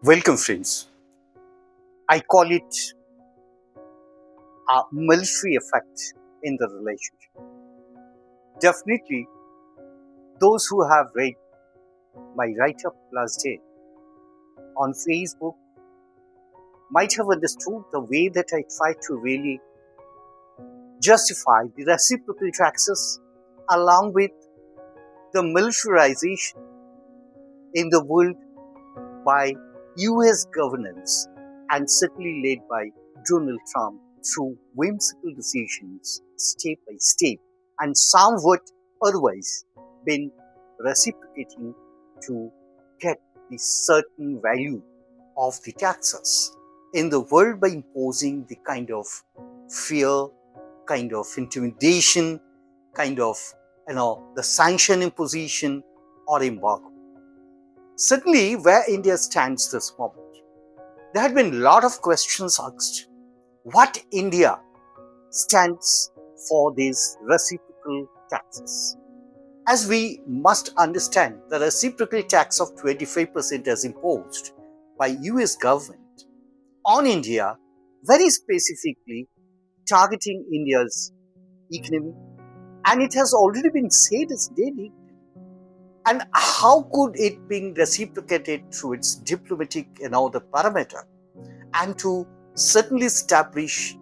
Welcome, friends. I call it a military effect in the relationship. Definitely, those who have read my write up last day on Facebook might have understood the way that I try to really justify the reciprocal taxes along with the militarization in the world by US governance and certainly led by Donald Trump through whimsical decisions step by step and somewhat otherwise been reciprocating to get the certain value of the taxes in the world by imposing the kind of fear, kind of intimidation, kind of the sanction imposition or embargo. Certainly, where India stands this moment, there had been a lot of questions asked. What India stands for these reciprocal taxes? As we must understand, the reciprocal tax of 25% as imposed by US government on India, very specifically targeting India's economy, and it has already been said as daily. And how could it be reciprocated through its diplomatic and other parameter, and to certainly establish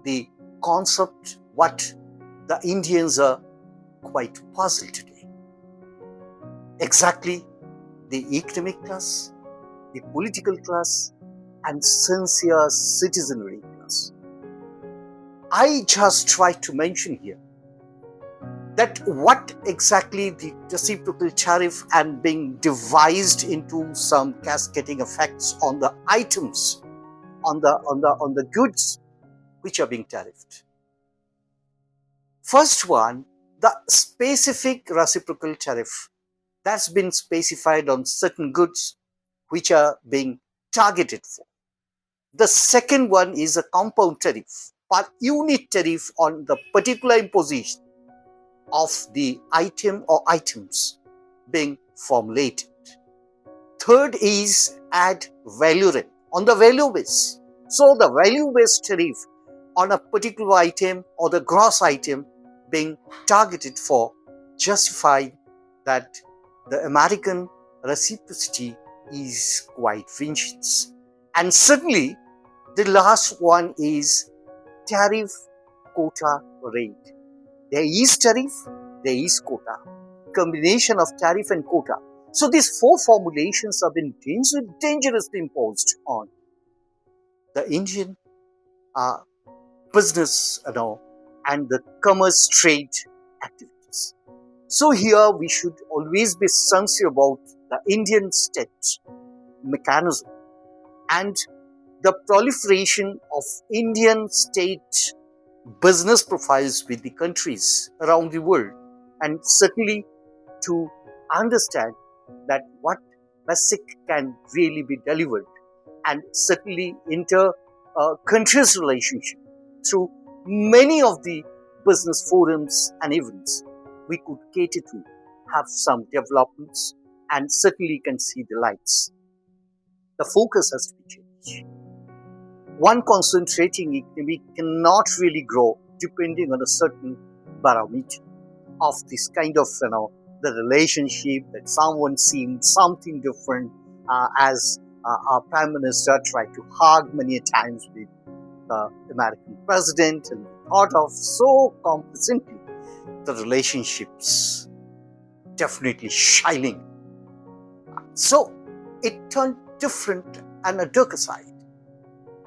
the concept what the Indians are quite puzzled today. Exactly the economic class, the political class, and sincere citizenry class. I just try to mention here that what exactly the reciprocal tariff and being devised into some cascading effects on the items, on the goods which are being tariffed. First one, the specific reciprocal tariff that's been specified on certain goods which are being targeted for. The second one is a compound tariff, per unit tariff on the particular imposition of the item or items being formulated. Third is ad valorem, on the value base. So the value based tariff on a particular item or the gross item being targeted for justify that the American reciprocity is quite vengeance. And certainly the last one is tariff quota rate. There is tariff, there is quota. Combination of tariff and quota. So these four formulations have been dangerously imposed on the Indian business, and the commerce trade activities. So here we should always be sincere about the Indian state mechanism and the proliferation of Indian state business profiles with the countries around the world, and certainly to understand that what basic can really be delivered, and certainly inter countries relationship through many of the business forums and events we could cater to have some developments and certainly can see the lights. The focus has to be changed. One concentrating economy cannot really grow depending on a certain barometer of this kind of, the relationship that someone seemed something different, as our prime minister tried to hug many times with the American president and thought of so complacently the relationships definitely shining. So it turned different and a darker side.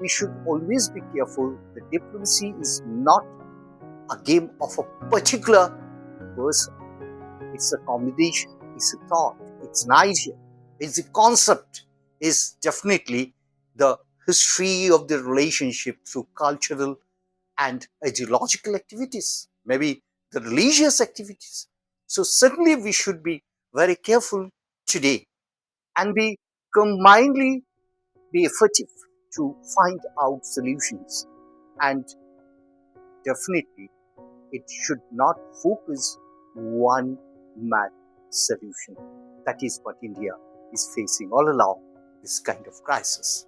We should always be careful that diplomacy is not a game of a particular person. It's a combination, it's a thought, it's an idea, it's a concept, it's definitely the history of the relationship through cultural and ideological activities, maybe the religious activities. So certainly we should be very careful today and be combinedly be effective to find out solutions, and definitely it should not focus one mad solution. That is what India is facing all along. this kind of crisis.